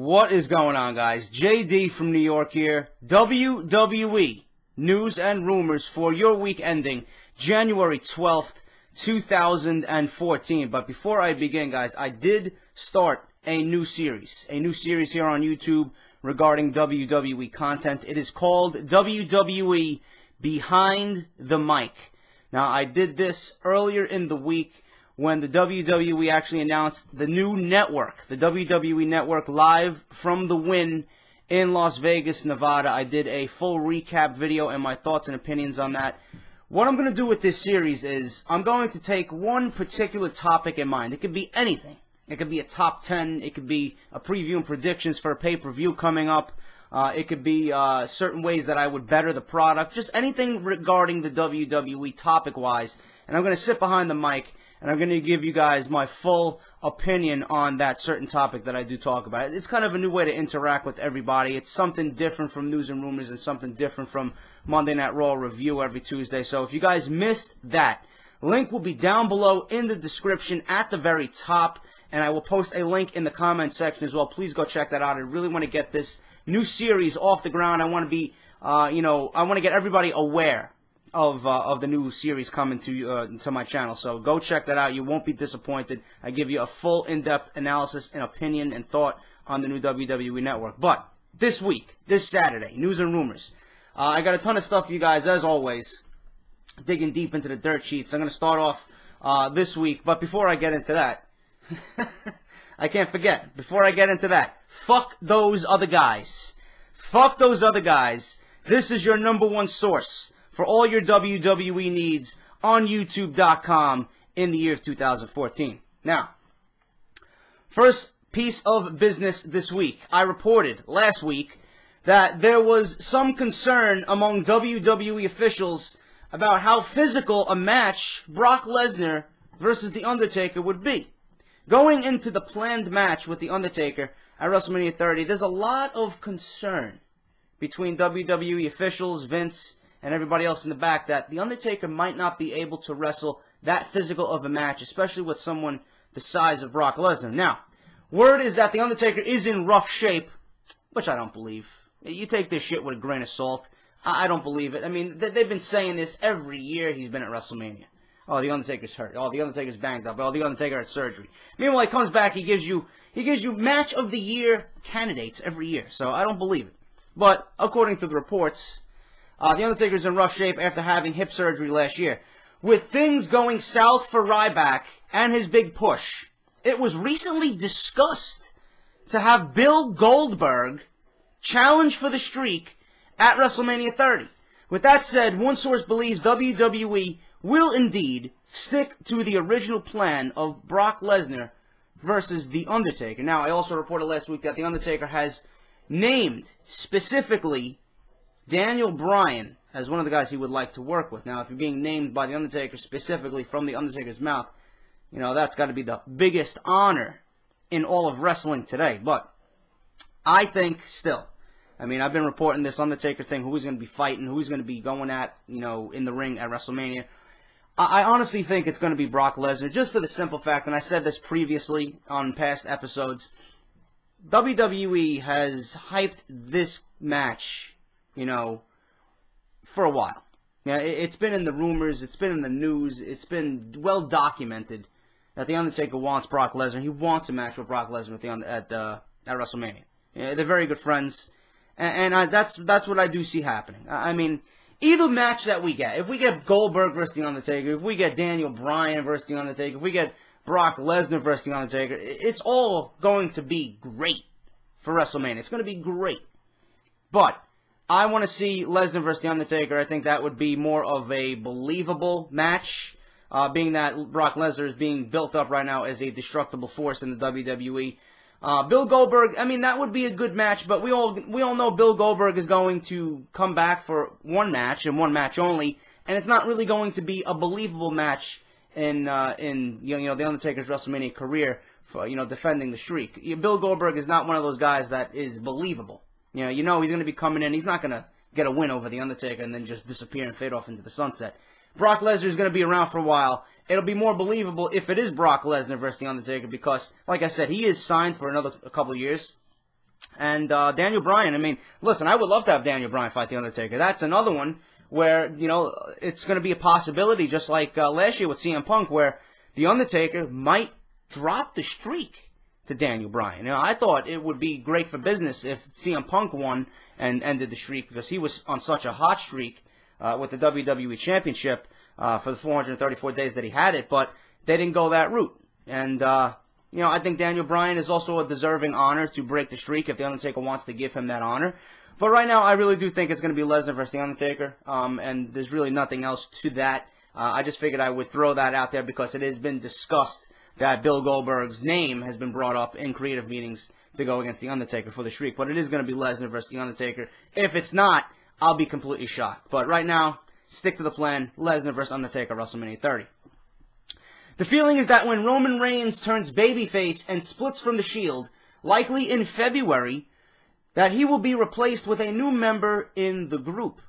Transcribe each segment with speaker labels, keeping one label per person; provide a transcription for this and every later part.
Speaker 1: What is going on, guys? JD from New York here. WWE News and Rumors for your week ending January 12th, 2014. But before I begin, guys, I did start a new series here on YouTube regarding WWE content. It is called WWE Behind the Mic. Now, I did this earlier in the week when the WWE actually announced the new network, the WWE Network, live from the Wynn in Las Vegas, Nevada. I did a full recap video and my thoughts and opinions on that. What I'm going to do with this series is I'm going to take one particular topic in mind. It could be anything. It could be a top 10. It could be a preview and predictions for a pay-per-view coming up. It could be certain ways that I would better the product. Just anything regarding the WWE topic-wise. And I'm going to sit behind the mic and I'm going to give you guys my full opinion on that certain topic that I do talk about. It's kind of a new way to interact with everybody. It's something different from News and Rumors and something different from Monday Night Raw Review every Tuesday. So if you guys missed that, link will be down below in the description at the very top. And I will post a link in the comment section as well. Please go check that out. I really want to get this new series off the ground. I want to be, I want to get everybody aware of the new series coming to my channel. So go check that out. You won't be disappointed. I give you a full in-depth analysis and opinion and thought on the new WWE Network. But this week, this Saturday, News and Rumors. I got a ton of stuff for you guys, as always, digging deep into the dirt sheets. I'm going to start off this week. But before I get into that, I can't forget. Before I get into that, fuck those other guys. Fuck those other guys. This is your #1 source for all your WWE needs on YouTube.com in the year of 2014. Now, first piece of business this week. I reported last week that there was some concern among WWE officials about how physical a match Brock Lesnar versus The Undertaker would be. Going into the planned match with The Undertaker at WrestleMania 30, there's a lot of concern between WWE officials, Vince, and everybody else in the back that The Undertaker might not be able to wrestle that physical of a match, especially with someone the size of Brock Lesnar. Now, word is that The Undertaker is in rough shape, which I don't believe. You take this shit with a grain of salt. I don't believe it. I mean, they've been saying this every year he's been at WrestleMania. Oh, The Undertaker's hurt. Oh, The Undertaker's banged up. Oh, The Undertaker had surgery. Meanwhile, he comes back, he gives you match of the year candidates every year. So I don't believe it. But according to the reports, The Undertaker's in rough shape after having hip surgery last year. With things going south for Ryback and his big push, it was recently discussed to have Bill Goldberg challenge for the streak at WrestleMania 30. With that said, one source believes WWE will indeed stick to the original plan of Brock Lesnar versus The Undertaker. Now, I also reported last week that The Undertaker has named specifically Daniel Bryan as one of the guys he would like to work with. Now, if you're being named by The Undertaker specifically from The Undertaker's mouth, you know, that's got to be the biggest honor in all of wrestling today. But I think still, I mean, I've been reporting this Undertaker thing, who he's going to be fighting, who he's going to be going at, you know, in the ring at WrestleMania. I honestly think it's going to be Brock Lesnar, just for the simple fact, and I said this previously on past episodes, WWE has hyped this match, you know, for a while. Yeah, it's been in the rumors, it's been in the news, it's been well documented that The Undertaker wants Brock Lesnar. He wants a match with Brock Lesnar at WrestleMania. Yeah, they're very good friends, and that's what I do see happening. I mean, either match that we get, if we get Goldberg versus The Undertaker, if we get Daniel Bryan versus The Undertaker, if we get Brock Lesnar versus The Undertaker, it's all going to be great for WrestleMania. It's going to be great. But I want to see Lesnar versus The Undertaker. I think that would be more of a believable match, being that Brock Lesnar is being built up right now as a destructible force in the WWE. Bill Goldberg, I mean, that would be a good match, but we all know Bill Goldberg is going to come back for one match and one match only, and it's not really going to be a believable match in The Undertaker's WrestleMania career for, defending the streak. Bill Goldberg is not one of those guys that is believable. You know he's going to be coming in. He's not going to get a win over The Undertaker and then just disappear and fade off into the sunset. Brock Lesnar is going to be around for a while. It'll be more believable if it is Brock Lesnar versus The Undertaker because, like I said, he is signed for a couple of years. And Daniel Bryan, I mean, listen, I would love to have Daniel Bryan fight The Undertaker. That's another one where, you know, it's going to be a possibility, just like last year with CM Punk, where The Undertaker might drop the streak to Daniel Bryan. You know, I thought it would be great for business if CM Punk won and ended the streak, because he was on such a hot streak with the WWE Championship for the 434 days that he had it, but they didn't go that route. And, you know, I think Daniel Bryan is also a deserving honor to break the streak if The Undertaker wants to give him that honor. But right now, I really do think it's going to be Lesnar versus The Undertaker, and there's really nothing else to that. I just figured I would throw that out there because it has been discussed that Bill Goldberg's name has been brought up in creative meetings to go against The Undertaker for the streak. But it is going to be Lesnar versus The Undertaker. If it's not, I'll be completely shocked. But right now, stick to the plan. Lesnar versus Undertaker, WrestleMania 30. The feeling is that when Roman Reigns turns babyface and splits from the Shield, likely in February, that he will be replaced with a new member in the group.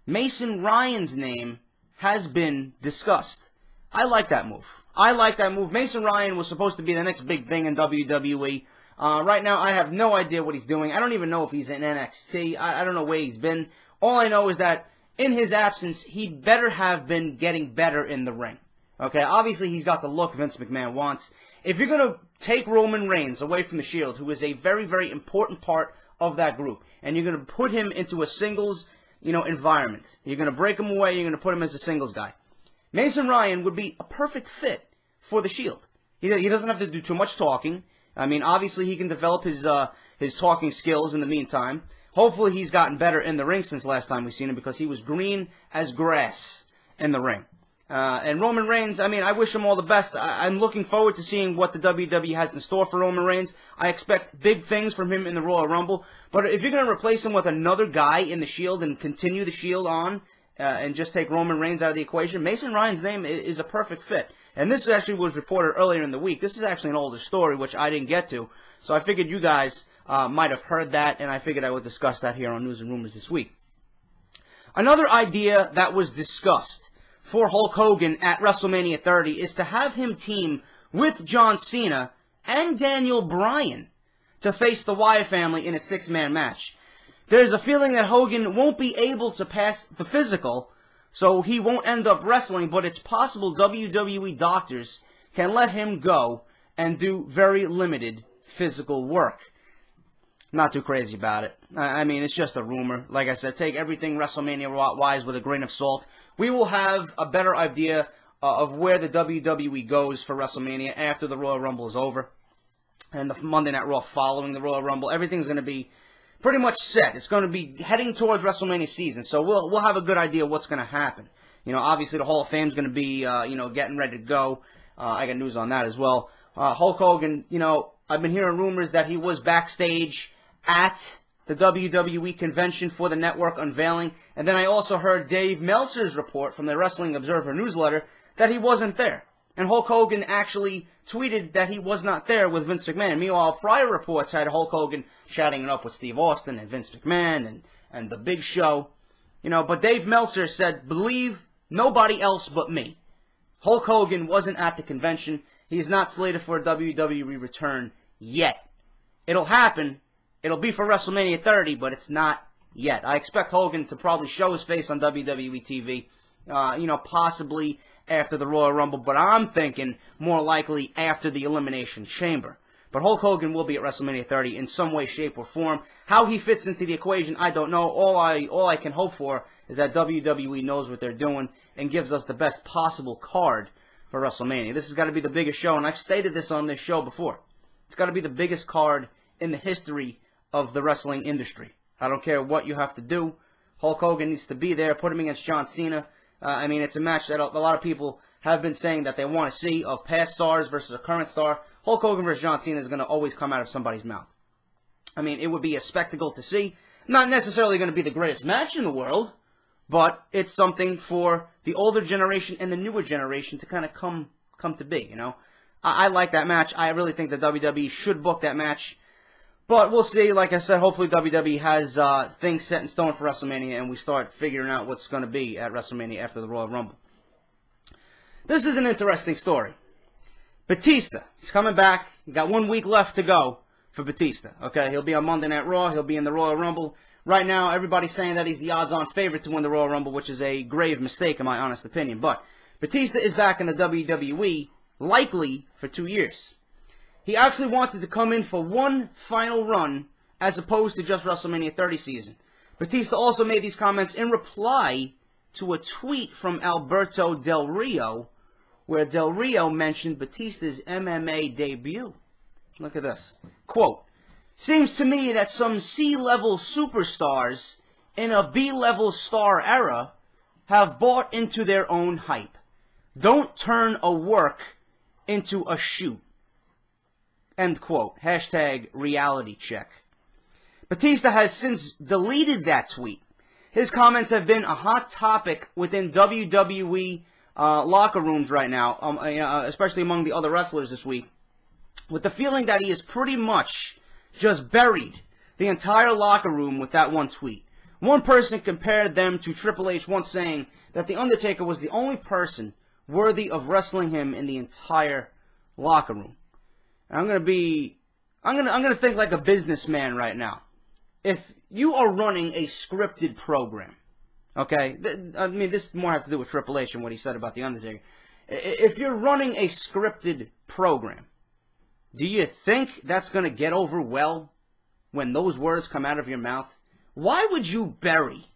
Speaker 1: Mason Ryan's name has been discussed. I like that move. I like that move. Mason Ryan was supposed to be the next big thing in WWE. Right now, I have no idea what he's doing. I don't even know if he's in NXT. I don't know where he's been. All I know is that in his absence, he better have been getting better in the ring. Okay, obviously he's got the look Vince McMahon wants. If you're going to take Roman Reigns away from the Shield, who is a very, very important part of that group, and you're going to put him into a singles, you know, environment, you're going to break him away, you're going to put him as a singles guy, Mason Ryan would be a perfect fit for the Shield. He doesn't have to do too much talking. I mean, obviously he can develop his talking skills in the meantime. Hopefully he's gotten better in the ring since last time we've seen him, because he was green as grass in the ring. And Roman Reigns, I mean, I wish him all the best. I'm looking forward to seeing what the WWE has in store for Roman Reigns. I expect big things from him in the Royal Rumble. But if you're going to replace him with another guy in the Shield and continue the Shield on and just take Roman Reigns out of the equation, Mason Ryan's name is a perfect fit. And this actually was reported earlier in the week. This is actually an older story, which I didn't get to. So I figured you guys might have heard that, and I figured I would discuss that here on News and Rumors this week. Another idea that was discussed for Hulk Hogan at WrestleMania 30 is to have him team with John Cena and Daniel Bryan to face the Wyatt family in a six-man match. There's a feeling that Hogan won't be able to pass the physical, so he won't end up wrestling, but it's possible WWE doctors can let him go and do very limited physical work. Not too crazy about it. I mean, it's just a rumor. Like I said, take everything WrestleMania-wise with a grain of salt. We will have a better idea of where the WWE goes for WrestleMania after the Royal Rumble is over. And the Monday Night Raw following the Royal Rumble. Everything's going to be pretty much set. It's going to be heading towards WrestleMania season. So we'll have a good idea of what's going to happen. You know, obviously the Hall of Fame is going to be, you know, getting ready to go. I got news on that as well. Hulk Hogan, you know, I've been hearing rumors that he was backstage at the WWE convention for the network unveiling, and then I also heard Dave Meltzer's report from the Wrestling Observer newsletter that he wasn't there. And Hulk Hogan actually tweeted that he was not there with Vince McMahon. Meanwhile, prior reports had Hulk Hogan chatting it up with Steve Austin and Vince McMahon and The Big Show. You know, but Dave Meltzer said, believe nobody else but me. Hulk Hogan wasn't at the convention. He is not slated for a WWE return yet. It'll happen. It'll be for WrestleMania 30, but it's not yet. I expect Hogan to probably show his face on WWE TV, you know, possibly after the Royal Rumble, but I'm thinking more likely after the Elimination Chamber. But Hulk Hogan will be at WrestleMania 30 in some way, shape, or form. How he fits into the equation, I don't know. All I can hope for is that WWE knows what they're doing and gives us the best possible card for WrestleMania. This has got to be the biggest show, and I've stated this on this show before. It's got to be the biggest card in the history of the wrestling industry. I don't care what you have to do. Hulk Hogan needs to be there. Put him against John Cena. I mean, it's a match that a lot of people have been saying that they want to see, of past stars versus a current star. Hulk Hogan versus John Cena is going to always come out of somebody's mouth. I mean, it would be a spectacle to see. Not necessarily going to be the greatest match in the world, but it's something for the older generation and the newer generation to kind of come to be, you know. I like that match. I really think that WWE should book that match. But we'll see. Like I said, hopefully WWE has things set in stone for WrestleMania, and we start figuring out what's going to be at WrestleMania after the Royal Rumble. This is an interesting story. Batista is coming back. He got 1 week left to go for Batista. Okay, he'll be on Monday Night Raw. He'll be in the Royal Rumble. Right now, everybody's saying that he's the odds-on favorite to win the Royal Rumble, which is a grave mistake in my honest opinion. But Batista is back in the WWE, likely for 2 years. He actually wanted to come in for one final run, as opposed to just WrestleMania 30 season. Batista also made these comments in reply to a tweet from Alberto Del Rio, where Del Rio mentioned Batista's MMA debut. Look at this. Quote, "Seems to me that some C-level superstars in a B-level star era have bought into their own hype. Don't turn a work into a shoot." End quote. Hashtag reality check. Batista has since deleted that tweet. His comments have been a hot topic within WWE locker rooms right now, especially among the other wrestlers this week, with the feeling that he has pretty much just buried the entire locker room with that one tweet. One person compared them to Triple H once saying that The Undertaker was the only person worthy of wrestling him in the entire locker room. And I'm gonna think like a businessman right now. If you are running a scripted program, okay, I mean, this more has to do with Triple H and what he said about The Undertaker. If you're running a scripted program, do you think that's going to get over well when those words come out of your mouth? Why would you bury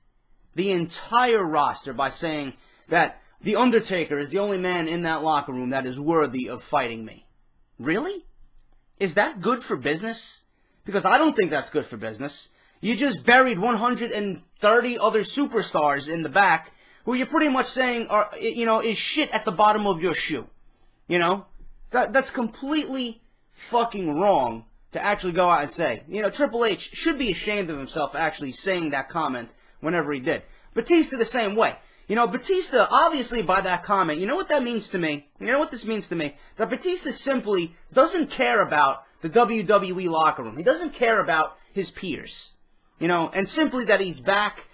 Speaker 1: the entire roster by saying that The Undertaker is the only man in that locker room that is worthy of fighting me? Really? Is that good for business? Because I don't think that's good for business. You just buried 130 other superstars in the back who you're pretty much saying are, is shit at the bottom of your shoe. That's completely fucking wrong to actually go out and say. Triple H should be ashamed of himself for actually saying that comment whenever he did. Batista the same way. Batista, obviously by that comment, you know what that means to me? You know what this means to me? That Batista simply doesn't care about the WWE locker room. He doesn't care about his peers. And simply that he's back,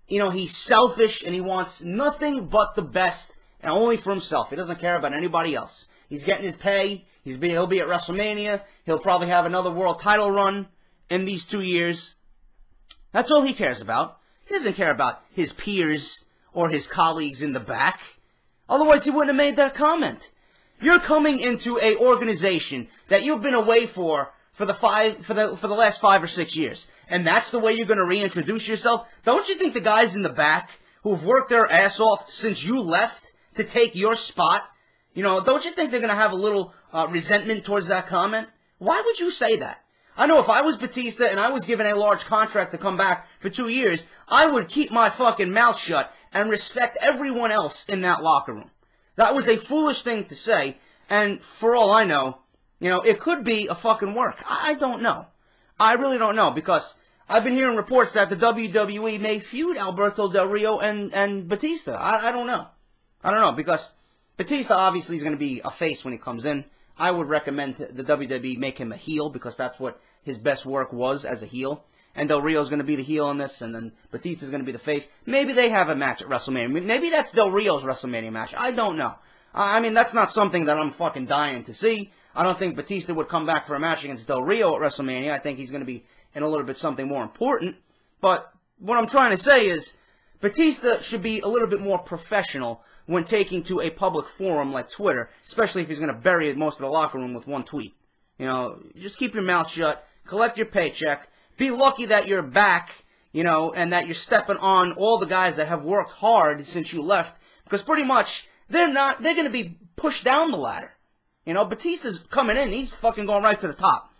Speaker 1: he's selfish and he wants nothing but the best and only for himself. He doesn't care about anybody else. He's getting his pay. He'll be at WrestleMania. He'll probably have another world title run in these 2 years. That's all he cares about. He doesn't care about his peers or his colleagues in the back. Otherwise, he wouldn't have made that comment. You're coming into a organization that you've been away for the last 5 or 6 years, and that's the way you're going to reintroduce yourself. Don't you think the guys in the back who've worked their ass off since you left to take your spot, don't you think they're going to have a little resentment towards that comment? Why would you say that? I know if I was Batista and I was given a large contract to come back for 2 years, I would keep my fucking mouth shut and respect everyone else in that locker room. That was a foolish thing to say, and for all I know, it could be a fucking work. I don't know. I really don't know, because I've been hearing reports that the WWE may feud Alberto Del Rio and Batista. I don't know. I don't know, because Batista obviously is going to be a face when he comes in. I would recommend the WWE make him a heel, because that's what his best work was as a heel. And Del Rio's going to be the heel in this, and then Batista's going to be the face. Maybe they have a match at WrestleMania. Maybe that's Del Rio's WrestleMania match. I don't know. I mean, that's not something that I'm fucking dying to see. I don't think Batista would come back for a match against Del Rio at WrestleMania. I think he's going to be in a little bit something more important. But what I'm trying to say is, Batista should be a little bit more professional when taking to a public forum like Twitter, especially if he's going to bury most of the locker room with one tweet. Just keep your mouth shut, collect your paycheck, be lucky that you're back, and that you're stepping on all the guys that have worked hard since you left, because pretty much they're going to be pushed down the ladder. Batista's coming in, he's fucking going right to the top.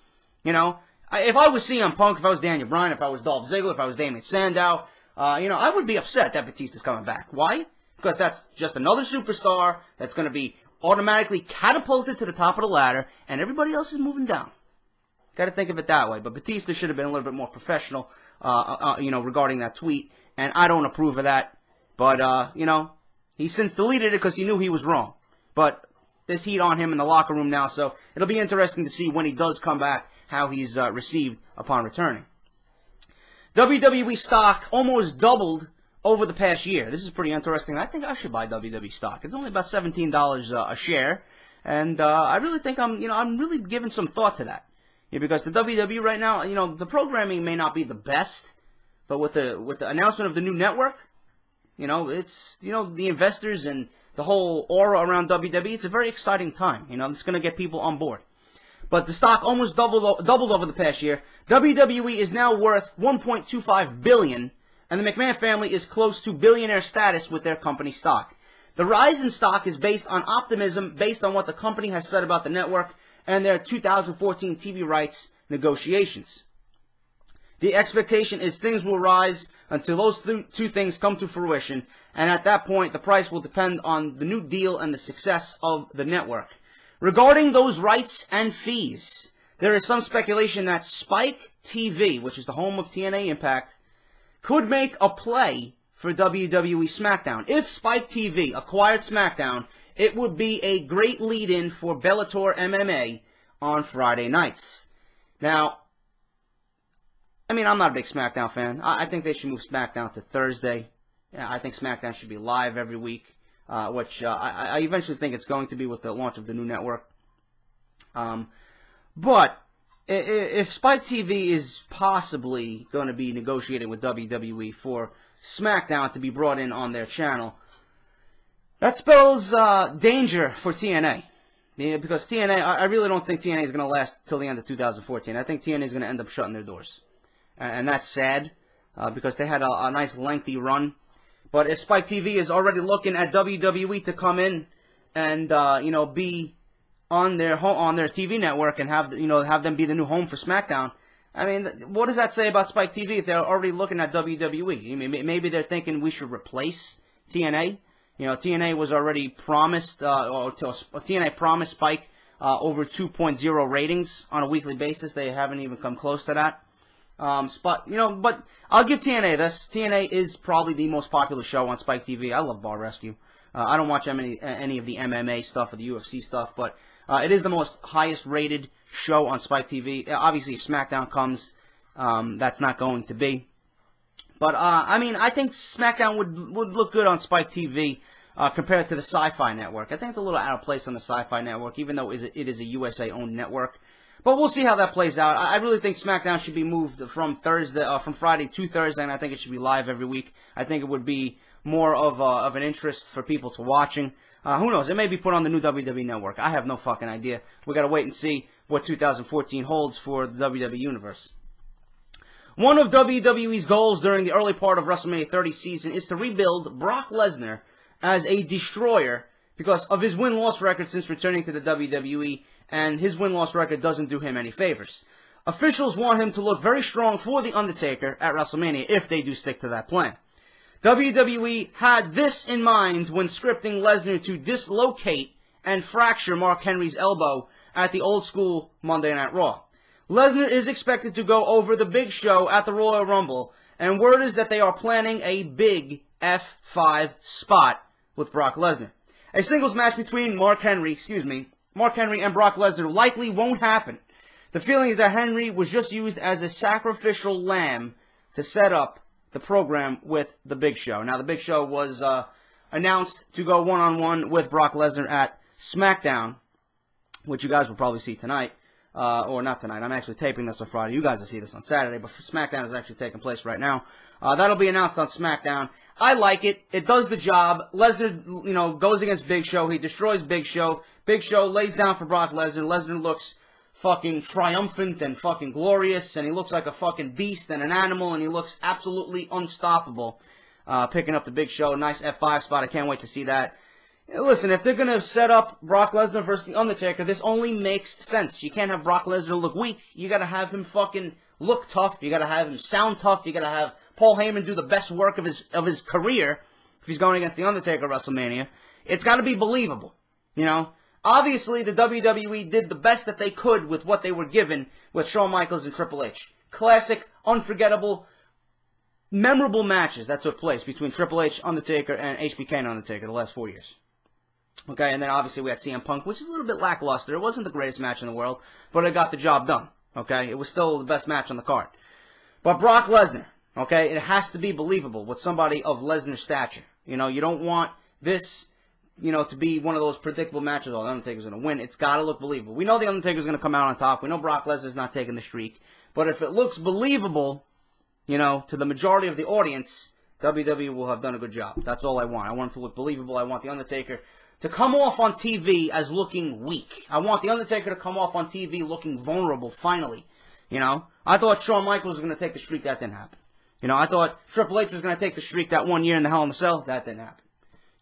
Speaker 1: If I was CM Punk, if I was Daniel Bryan, if I was Dolph Ziggler, if I was Damien Sandow, I would be upset that Batista's coming back. Why? Because that's just another superstar that's going to be automatically catapulted to the top of the ladder, and everybody else is moving down. Got to think of it that way. But Batista should have been a little bit more professional, regarding that tweet, and I don't approve of that. But, he's since deleted it because he knew he was wrong. But there's heat on him in the locker room now, so it'll be interesting to see when he does come back how he's received upon returning. WWE stock almost doubled over the past year. This is pretty interesting. I think I should buy WWE stock. It's only about $17 a share, and I really think I'm really giving some thought to that. Yeah, because the WWE right now, the programming may not be the best, but with the announcement of the new network, it's the investors and the whole aura around WWE. It's a very exciting time. It's going to get people on board. But the stock almost doubled over the past year. WWE is now worth $1.25 billion, and the McMahon family is close to billionaire status with their company stock. The rise in stock is based on optimism, based on what the company has said about the network and their 2014 TV rights negotiations. The expectation is things will rise until those two things come to fruition, and at that point, the price will depend on the new deal and the success of the network. Regarding those rights and fees, there is some speculation that Spike TV, which is the home of TNA Impact, could make a play for WWE SmackDown. If Spike TV acquired SmackDown, it would be a great lead-in for Bellator MMA on Friday nights. Now, I'm not a big SmackDown fan. I think they should move SmackDown to Thursday. I think SmackDown should be live every week, which I eventually think it's going to be with the launch of the new network. But if Spike TV is possibly going to be negotiating with WWE for SmackDown to be brought in on their channel, that spells danger for TNA. Because TNA, I really don't think TNA is going to last till the end of 2014. I think TNA is going to end up shutting their doors. And that's sad, because they had a nice lengthy run. But if Spike TV is already looking at WWE to come in and be on their TV network and have them be the new home for SmackDown, what does that say about Spike TV if they're already looking at WWE? Maybe they're thinking we should replace TNA. TNA was already promised, TNA promised Spike over 2.0 ratings on a weekly basis. They haven't even come close to that. But I'll give TNA this. TNA is probably the most popular show on Spike TV. I love Bar Rescue. I don't watch any of the MMA stuff or the UFC stuff, but it is the most highest rated show on Spike TV. Obviously, if SmackDown comes, that's not going to be. But, I think SmackDown would look good on Spike TV compared to the Sci-Fi Network. I think it's a little out of place on the Sci-Fi Network, even though it is a USA-owned network. But we'll see how that plays out. I really think SmackDown should be moved from Friday to Thursday, and I think it should be live every week. I think it would be more of an interest for people to watching. Who knows? It may be put on the new WWE Network. I have no fucking idea. We got to wait and see what 2014 holds for the WWE Universe. One of WWE's goals during the early part of WrestleMania 30 season is to rebuild Brock Lesnar as a destroyer because of his win-loss record since returning to the WWE, and his win-loss record doesn't do him any favors. Officials want him to look very strong for The Undertaker at WrestleMania if they do stick to that plan. WWE had this in mind when scripting Lesnar to dislocate and fracture Mark Henry's elbow at the old-school Monday Night Raw. Lesnar is expected to go over the Big Show at the Royal Rumble, and word is that they are planning a big F5 spot with Brock Lesnar. A singles match between Mark Henry and Brock Lesnar likely won't happen. The feeling is that Henry was just used as a sacrificial lamb to set up the program with the Big Show. Now, the Big Show was announced to go one-on-one with Brock Lesnar at SmackDown, which you guys will probably see tonight. Or not tonight. I'm actually taping this on Friday. You guys will see this on Saturday, but SmackDown is actually taking place right now. That'll be announced on SmackDown. I like it. It does the job. Lesnar, goes against Big Show. He destroys Big Show. Big Show lays down for Brock Lesnar. Lesnar looks fucking triumphant and fucking glorious, and he looks like a fucking beast and an animal, and he looks absolutely unstoppable. Picking up the Big Show. Nice F5 spot. I can't wait to see that. Listen, if they're going to set up Brock Lesnar versus The Undertaker, this only makes sense. You can't have Brock Lesnar look weak. You got to have him fucking look tough. You got to have him sound tough. You got to have Paul Heyman do the best work of his career if he's going against The Undertaker at WrestleMania. It's got to be believable, Obviously, the WWE did the best that they could with what they were given with Shawn Michaels and Triple H. Classic, unforgettable, memorable matches that took place between Triple H, Undertaker, and HBK and Undertaker the last 4 years. Okay, and then obviously we had CM Punk, which is a little bit lackluster. It wasn't the greatest match in the world, but it got the job done. Okay, it was still the best match on the card. But Brock Lesnar, okay, it has to be believable with somebody of Lesnar's stature. You don't want this, to be one of those predictable matches. Oh, the Undertaker's going to win. It's got to look believable. We know the Undertaker's going to come out on top. We know Brock Lesnar's not taking the streak. But if it looks believable, to the majority of the audience, WWE will have done a good job. That's all I want. I want it to look believable. I want the Undertaker to come off on TV as looking weak. I want the Undertaker to come off on TV looking vulnerable, finally. I thought Shawn Michaels was going to take the streak. That didn't happen. I thought Triple H was going to take the streak that 1 year in the Hell in a Cell. That didn't happen.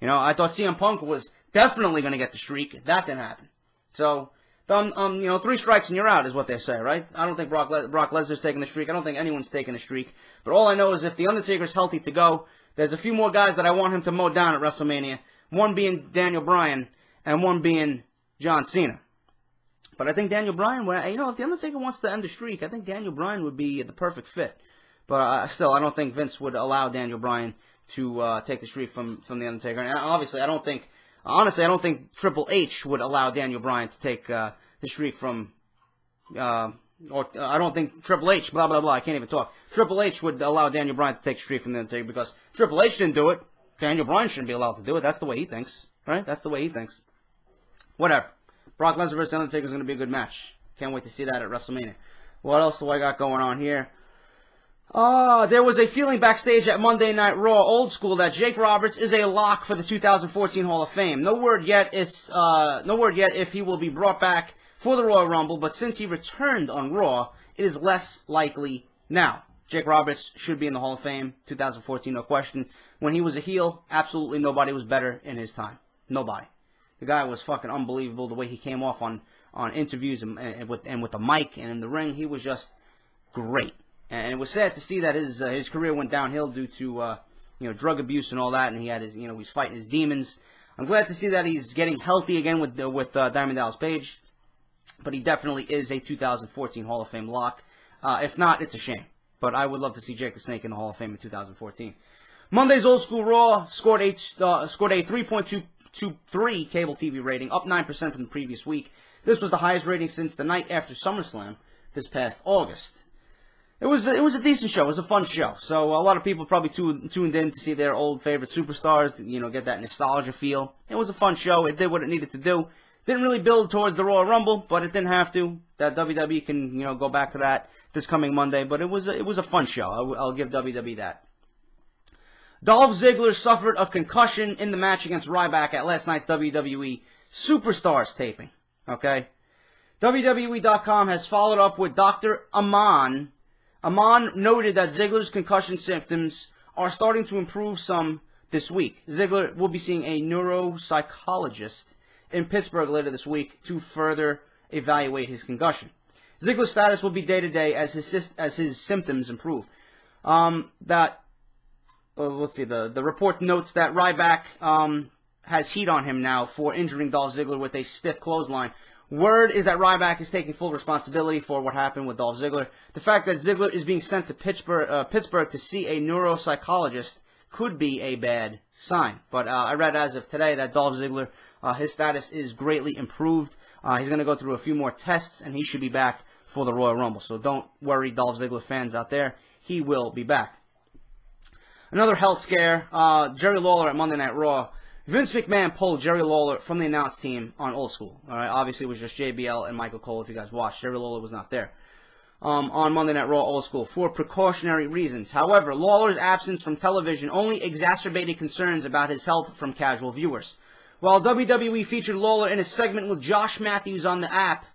Speaker 1: I thought CM Punk was definitely going to get the streak. That didn't happen. So, 3 strikes and you're out is what they say, right? I don't think Brock Lesnar's taking the streak. I don't think anyone's taking the streak. But all I know is if the Undertaker's healthy to go, there's a few more guys that I want him to mow down at WrestleMania. One being Daniel Bryan and one being John Cena. But I think Daniel Bryan, if the Undertaker wants to end the streak, I think Daniel Bryan would be the perfect fit. But still, I don't think Vince would allow Daniel Bryan to take the streak from the Undertaker. And obviously, I don't think Triple H would allow Daniel Bryan to take the streak from, I don't think Triple H, blah, blah, blah, I can't even talk. Triple H would allow Daniel Bryan to take the streak from the Undertaker because Triple H didn't do it. Daniel Bryan shouldn't be allowed to do it. That's the way he thinks, right? That's the way he thinks. Whatever. Brock Lesnar versus The Undertaker is going to be a good match. Can't wait to see that at WrestleMania. What else do I got going on here? There was a feeling backstage at Monday Night Raw, old school, that Jake Roberts is a lock for the 2014 Hall of Fame. No word yet if he will be brought back for the Royal Rumble, but since he returned on Raw, it is less likely now. Jake Roberts should be in the Hall of Fame, 2014, no question. When he was a heel, absolutely nobody was better in his time. Nobody. The guy was fucking unbelievable. The way he came off on interviews and with the mic and in the ring, he was just great. And it was sad to see that his career went downhill due to drug abuse and all that, and he had he's fighting his demons. I'm glad to see that he's getting healthy again with Diamond Dallas Page, but he definitely is a 2014 Hall of Fame lock. If not, it's a shame. But I would love to see Jake the Snake in the Hall of Fame in 2014. Monday's Old School Raw scored a 3.223 cable TV rating, up 9% from the previous week. This was the highest rating since the night after SummerSlam this past August. It was a decent show. It was a fun show. So a lot of people probably tuned in to see their old favorite superstars, get that nostalgia feel. It was a fun show. It did what it needed to do. Didn't really build towards the Royal Rumble, but it didn't have to. That WWE can go back to that this coming Monday. But it was a fun show. I'll give WWE that. Dolph Ziggler suffered a concussion in the match against Ryback at last night's WWE Superstars taping. Okay, WWE.com has followed up with Dr. Aman. Aman noted that Ziggler's concussion symptoms are starting to improve some this week. Ziggler will be seeing a neuropsychologist in Pittsburgh later this week to further evaluate his concussion. Ziggler's status will be day-to-day as his symptoms improve. Let's see, the report notes that Ryback has heat on him now for injuring Dolph Ziggler with a stiff clothesline. Word is that Ryback is taking full responsibility for what happened with Dolph Ziggler. The fact that Ziggler is being sent to Pittsburgh to see a neuropsychologist could be a bad sign. But I read as of today that Dolph Ziggler, his status is greatly improved. He's going to go through a few more tests, and he should be back for the Royal Rumble. So don't worry, Dolph Ziggler fans out there. He will be back. Another health scare, Jerry Lawler at Monday Night Raw. Vince McMahon pulled Jerry Lawler from the announce team on Old School. All right, obviously, it was just JBL and Michael Cole, if you guys watched. Jerry Lawler was not there on Monday Night Raw Old School for precautionary reasons. However, Lawler's absence from television only exacerbated concerns about his health from casual viewers. While WWE featured Lawler in a segment with Josh Matthews on the app,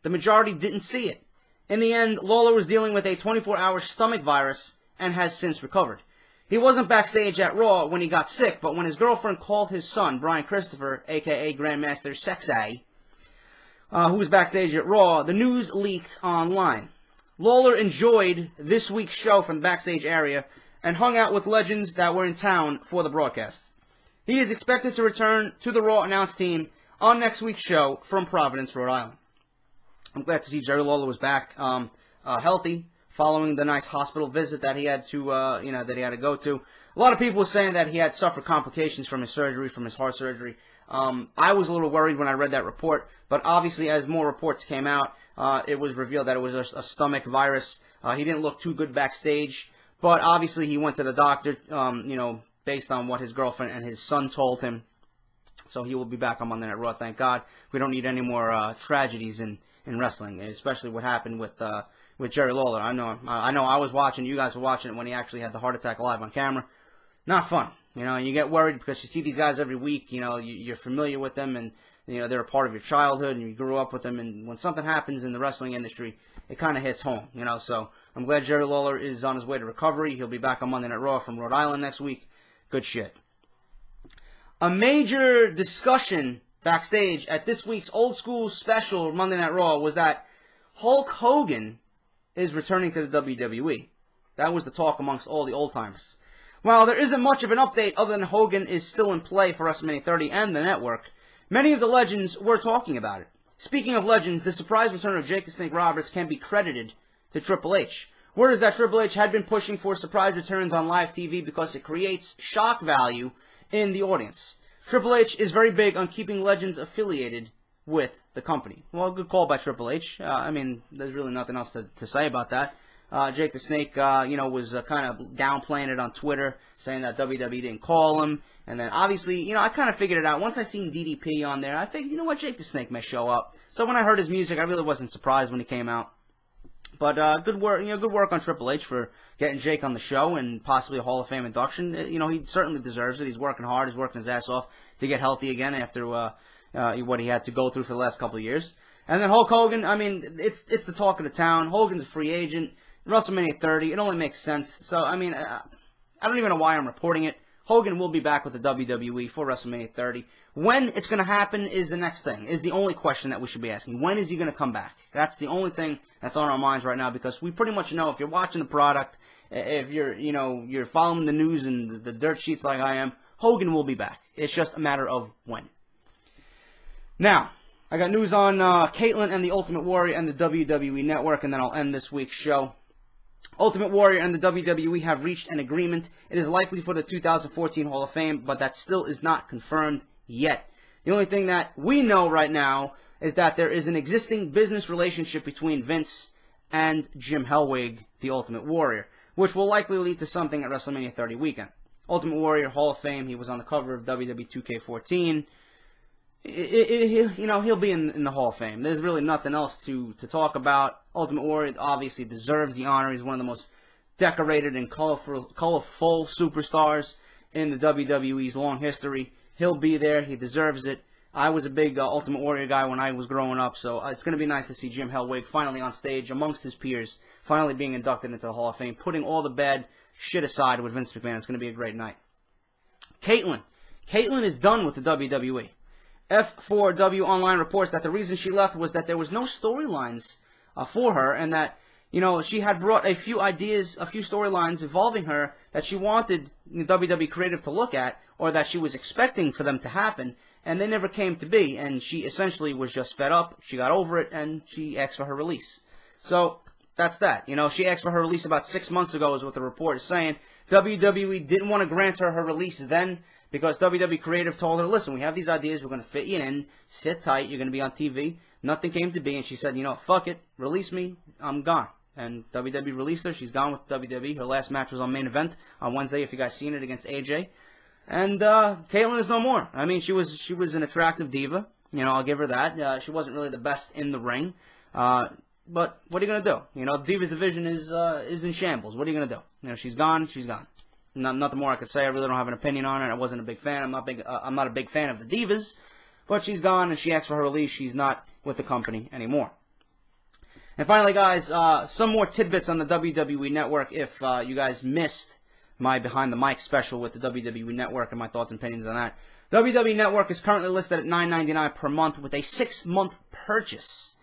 Speaker 1: the majority didn't see it. In the end, Lawler was dealing with a 24-hour stomach virus and has since recovered. He wasn't backstage at Raw when he got sick, but when his girlfriend called his son, Brian Christopher, a.k.a. Grandmaster Sexay, who was backstage at Raw, the news leaked online. Lawler enjoyed this week's show from the backstage area and hung out with legends that were in town for the broadcast. He is expected to return to the Raw announce team on next week's show from Providence, Rhode Island. I'm glad to see Jerry Lawler was back healthy, following the nice hospital visit that he had to, go to. A lot of people were saying that he had suffered complications from his surgery, from his heart surgery. I was a little worried when I read that report, but obviously as more reports came out, it was revealed that it was a stomach virus. He didn't look too good backstage, but obviously he went to the doctor, based on what his girlfriend and his son told him. So he will be back on Monday Night Raw, thank God. We don't need any more tragedies in wrestling, especially what happened with Jerry Lawler. I know I was watching, you guys were watching it when he actually had the heart attack live on camera. Not fun. You know, you get worried because you see these guys every week, you know, you're familiar with them, and, you know, they're a part of your childhood, and you grew up with them, and when something happens in the wrestling industry, it kind of hits home, you know. So I'm glad Jerry Lawler is on his way to recovery. He'll be back on Monday Night Raw from Rhode Island next week. Good shit. A major discussion backstage at this week's Old School Special Monday Night Raw was that Hulk Hogan is returning to the WWE. That was the talk amongst all the old-timers. While there isn't much of an update other than Hogan is still in play for WrestleMania 30 and the network, many of the legends were talking about it. Speaking of legends, the surprise return of Jake the Snake Roberts can be credited to Triple H. Word is that Triple H had been pushing for surprise returns on live TV because it creates shock value in the audience. Triple H is very big on keeping legends affiliated with the company. Well, good call by Triple H. I mean, there's really nothing else to say about that. Jake the Snake, you know, was kind of downplaying it on Twitter, saying that WWE didn't call him. And then, obviously, you know, I kind of figured it out. Once I seen DDP on there, I figured, you know what, Jake the Snake may show up. So when I heard his music, I really wasn't surprised when he came out. But good work, you know, good work on Triple H for getting Jake on the show and possibly a Hall of Fame induction. You know, he certainly deserves it. He's working hard. He's working his ass off to get healthy again after what he had to go through for the last couple of years. And then Hulk Hogan, I mean, it's the talk of the town. Hogan's a free agent. WrestleMania 30, it only makes sense. So, I mean, I don't even know why I'm reporting it. Hogan will be back with the WWE for WrestleMania 30. When it's going to happen is the next thing, is the only question that we should be asking. When is he going to come back? That's the only thing that's on our minds right now, because we pretty much know if you're watching the product, if you're, you know, you're following the news and the dirt sheets like I am, Hogan will be back. It's just a matter of when. Now, I got news on Caitlyn and the Ultimate Warrior and the WWE Network, and then I'll end this week's show. Ultimate Warrior and the WWE have reached an agreement. It is likely for the 2014 Hall of Fame, but that still is not confirmed yet. The only thing that we know right now is that there is an existing business relationship between Vince and Jim Hellwig, the Ultimate Warrior, which will likely lead to something at WrestleMania 30 weekend. Ultimate Warrior, Hall of Fame, he was on the cover of WWE 2K14. You know, he'll be in the Hall of Fame. There's really nothing else to talk about. Ultimate Warrior obviously deserves the honor. He's one of the most decorated and colorful superstars in the WWE's long history. He'll be there. He deserves it. I was a big Ultimate Warrior guy when I was growing up, so it's going to be nice to see Jim Hellwig finally on stage amongst his peers, finally being inducted into the Hall of Fame, putting all the bad shit aside with Vince McMahon. It's going to be a great night. Caitlyn is done with the WWE. F4W Online reports that the reason she left was that there was no storylines for her, and that, you know, she had brought a few ideas, a few storylines involving her that she wanted WWE Creative to look at, or that she was expecting for them to happen, and they never came to be, and she essentially was just fed up. She got over it, and she asked for her release. So, that's that. You know, she asked for her release about 6 months ago, is what the report is saying. WWE didn't want to grant her release then, because WWE Creative told her, listen, we have these ideas, we're going to fit you in, sit tight, you're going to be on TV. Nothing came to be, and she said, you know, fuck it, release me, I'm gone. And WWE released her, she's gone with WWE. Her last match was on Main Event on Wednesday, if you guys seen it, against AJ. And Caitlyn is no more. I mean, she was an attractive diva, you know, I'll give her that. She wasn't really the best in the ring. But what are you going to do? You know, the Divas division is in shambles. What are you going to do? You know, she's gone, she's gone. Nothing more I could say. I really don't have an opinion on it. I wasn't a big fan. I'm not a big fan of the Divas, but she's gone, and she asked for her release. She's not with the company anymore. And finally, guys, some more tidbits on the WWE Network. If you guys missed my Behind the Mic special with the WWE Network and my thoughts and opinions on that, WWE Network is currently listed at $9.99 per month with a 6-month purchase.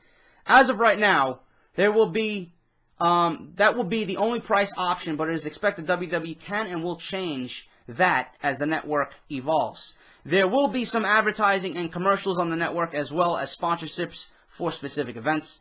Speaker 1: As of right now, there will be that will be the only price option, but it is expected WWE can and will change that as the network evolves. There will be some advertising and commercials on the network, as well as sponsorships for specific events.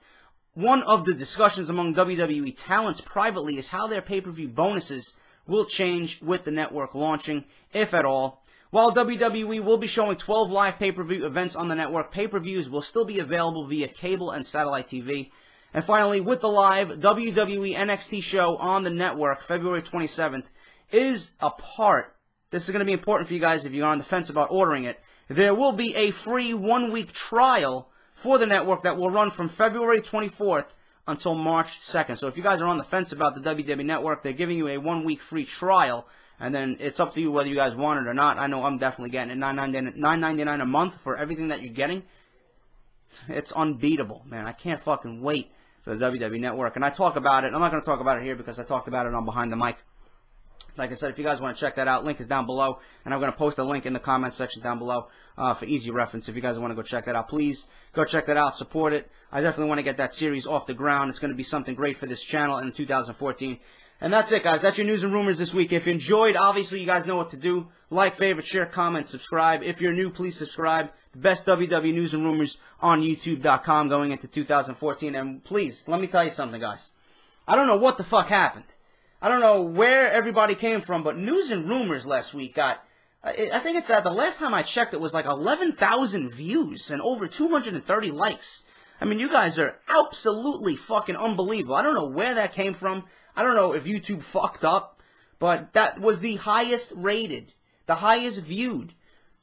Speaker 1: One of the discussions among WWE talents privately is how their pay-per-view bonuses will change with the network launching, if at all. While WWE will be showing 12 live pay-per-view events on the network, pay-per-views will still be available via cable and satellite TV. And finally, with the live WWE NXT show on the network, February 27th, is a part, this is going to be important for you guys if you're on the fence about ordering it, there will be a free 1-week trial for the network that will run from February 24th until March 2nd. So if you guys are on the fence about the WWE Network, they're giving you a 1-week free trial, and then it's up to you whether you guys want it or not. I know I'm definitely getting it. $9.99 a month for everything that you're getting. It's unbeatable, man. I can't fucking wait for the WWE Network. And I talk about it. I'm not going to talk about it here because I talked about it on Behind the Mic. Like I said, if you guys want to check that out, link is down below. And I'm going to post a link in the comments section down below for easy reference. If you guys want to go check that out, please go check that out. Support it. I definitely want to get that series off the ground. It's going to be something great for this channel in 2014. And that's it, guys. That's your news and rumors this week. If you enjoyed, obviously, you guys know what to do. Like, favorite, share, comment, subscribe. If you're new, please subscribe. The best WWE news and rumors on YouTube.com going into 2014. And please, let me tell you something, guys. I don't know what the fuck happened. I don't know where everybody came from, but news and rumors last week got, I think it's the last time I checked, it was like 11,000 views and over 230 likes. I mean, you guys are absolutely fucking unbelievable. I don't know where that came from. I don't know if YouTube fucked up, but that was the highest rated, the highest viewed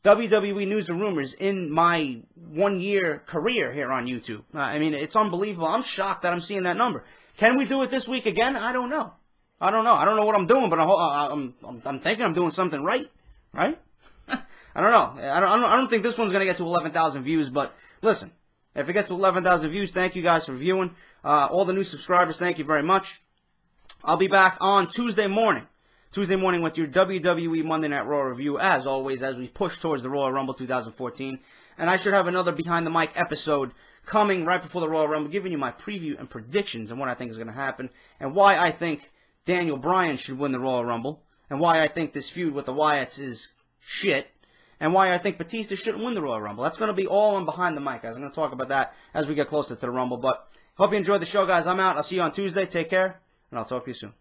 Speaker 1: WWE News and Rumors in my 1-year career here on YouTube. I mean, it's unbelievable. I'm shocked that I'm seeing that number. Can we do it this week again? I don't know. I don't know. I don't know what I'm doing, but I'm thinking I'm doing something right. Right? I don't know. I don't think this one's going to get to 11,000 views, but listen, if it gets to 11,000 views, thank you guys for viewing. All the new subscribers, thank you very much. I'll be back on Tuesday morning with your WWE Monday Night Raw review, as always, as we push towards the Royal Rumble 2014. And I should have another Behind the Mic episode coming right before the Royal Rumble, giving you my preview and predictions and what I think is going to happen, and why I think Daniel Bryan should win the Royal Rumble, and why I think this feud with the Wyatts is shit, and why I think Batista shouldn't win the Royal Rumble. That's going to be all on Behind the Mic, guys. I'm going to talk about that as we get closer to the Rumble. But hope you enjoyed the show, guys. I'm out. I'll see you on Tuesday. Take care, and I'll talk to you soon.